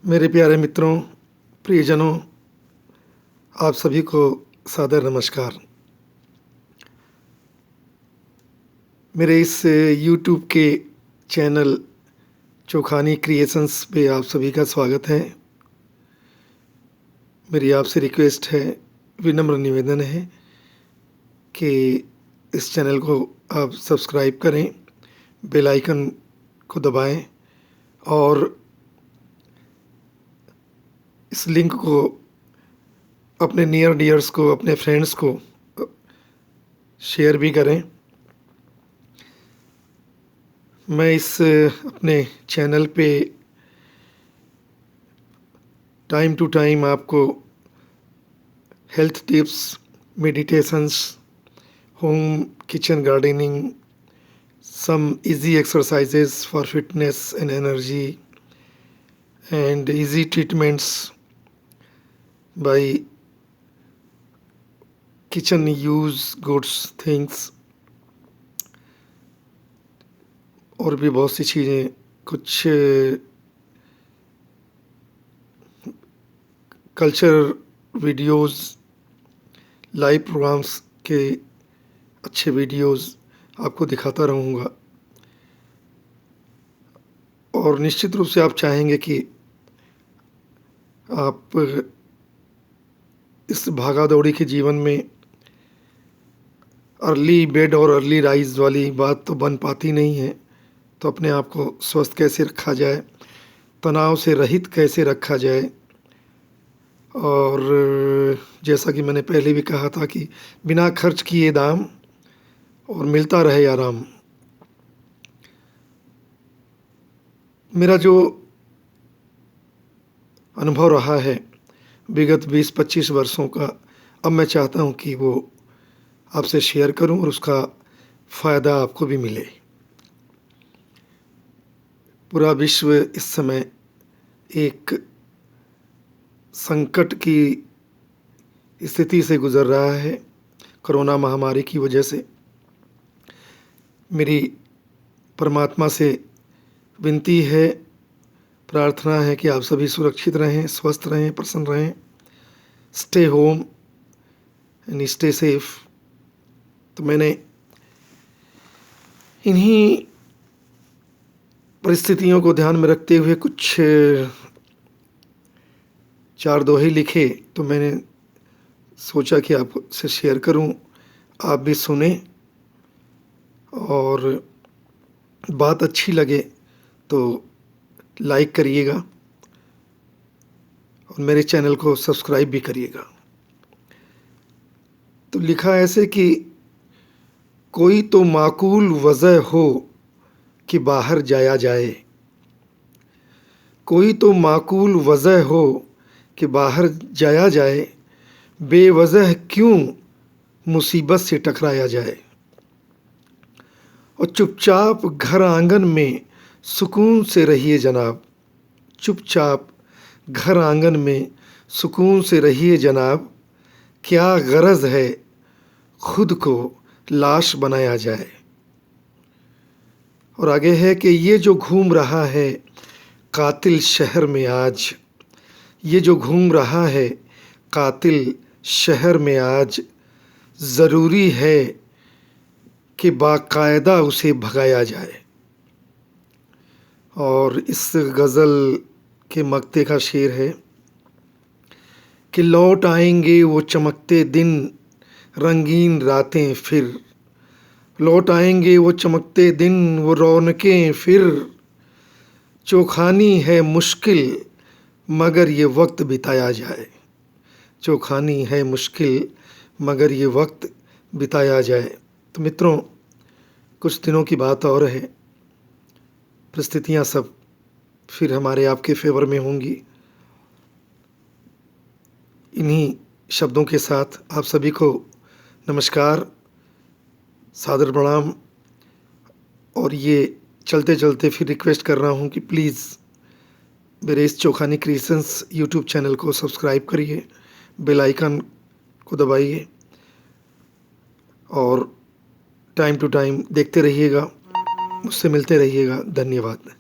मेरे प्यारे मित्रों, प्रियजनों, आप सभी को सादर नमस्कार। मेरे इस यूट्यूब के चैनल चोखानी क्रिएशंस पे आप सभी का स्वागत है। मेरी आपसे रिक्वेस्ट है, विनम्र निवेदन है कि इस चैनल को आप सब्सक्राइब करें, बेल आइकन को दबाएं और इस लिंक को अपने नियर डियर्स को, अपने फ्रेंड्स को शेयर भी करें। मैं इस अपने चैनल पे टाइम टू टाइम आपको health tips, meditations, home kitchen gardening, some easy exercises for fitness and energy, and easy treatments by kitchen use goods things और भी बहुत सी चीज़ें, कुछ कल्चर वीडियोस, लाइव प्रोग्राम्स के अच्छे वीडियोस आपको दिखाता रहूँगा। और निश्चित रूप से आप चाहेंगे कि आप इस भागा दौड़ी के जीवन में अर्ली बेड और अर्ली राइज वाली बात तो बन पाती नहीं है। तो अपने आप को स्वस्थ कैसे रखा जाए, तनाव से रहित कैसे रखा जाए, और जैसा कि मैंने पहले भी कहा था कि बिना खर्च किए दाम और मिलता रहे आराम। मेरा जो अनुभव रहा है विगत 20-25 वर्षों का, अब मैं चाहता हूँ कि वो आपसे शेयर करूँ और उसका फ़ायदा आपको भी मिले। पूरा विश्व इस समय एक संकट की स्थिति से गुज़र रहा है कोरोना महामारी की वजह से। मेरी परमात्मा से विनती है, प्रार्थना है कि आप सभी सुरक्षित रहें, स्वस्थ रहें, प्रसन्न रहें। Stay home and stay safe. तो मैंने इन्हीं परिस्थितियों को ध्यान में रखते हुए कुछ 4 दोहे लिखे, तो मैंने सोचा कि आपसे शेयर करूं, आप भी सुने और बात अच्छी लगे तो लाइक करिएगा और मेरे चैनल को सब्सक्राइब भी करिएगा। तो लिखा ऐसे कि कोई तो माकूल वजह हो कि बाहर जाया जाए, कोई तो माकूल वजह हो कि बाहर जाया जाए, बेवजह क्यों मुसीबत से टकराया जाए। और चुपचाप घर आंगन में सुकून से रहिए जनाब, चुपचाप घर आंगन में सुकून से रहिए जनाब, क्या गरज है खुद को लाश बनाया जाए। और आगे है कि ये जो घूम रहा है कातिल शहर में आज, ये जो घूम रहा है कातिल शहर में आज, ज़रूरी है कि बाकायदा उसे भगाया जाए। और इस गज़ल के मक्ते का शेर है कि लौट आएंगे वो चमकते दिन, रंगीन रातें फिर, लौट आएंगे वो चमकते दिन, वो रौनकें फिर, चोखानी है मुश्किल मगर ये वक्त बिताया जाए, चोखानी है मुश्किल मगर ये वक्त बिताया जाए। तो मित्रों, कुछ दिनों की बात और है, परिस्थितियां सब फिर हमारे आपके फेवर में होंगी। इन्हीं शब्दों के साथ आप सभी को नमस्कार, सादर प्रणाम। और ये चलते चलते फिर रिक्वेस्ट कर रहा हूँ कि प्लीज़ मेरे इस चोखानी क्रिएशंस यूट्यूब चैनल को सब्सक्राइब करिए, बेल आइकन को दबाइए और टाइम टू टाइम देखते रहिएगा, मुझसे मिलते रहिएगा। धन्यवाद।